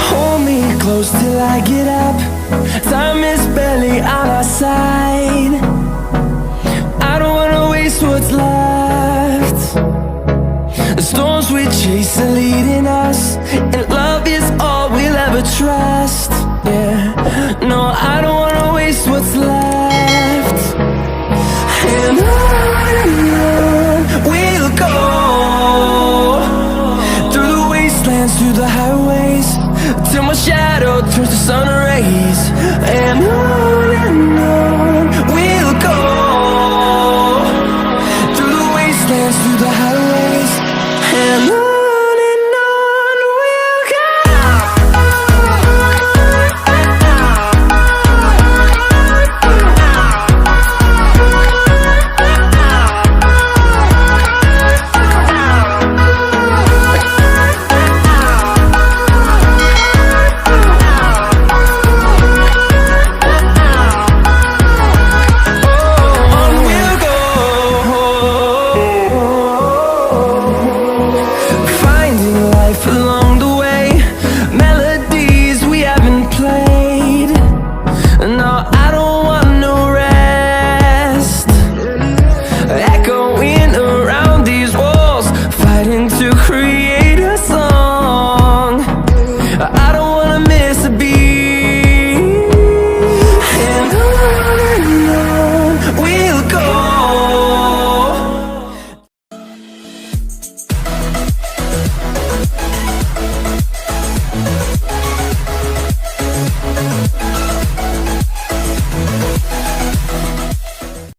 Hold me close till I get up. Time is barely on our side. I don't wanna waste what's left. The storms we chase are leading us.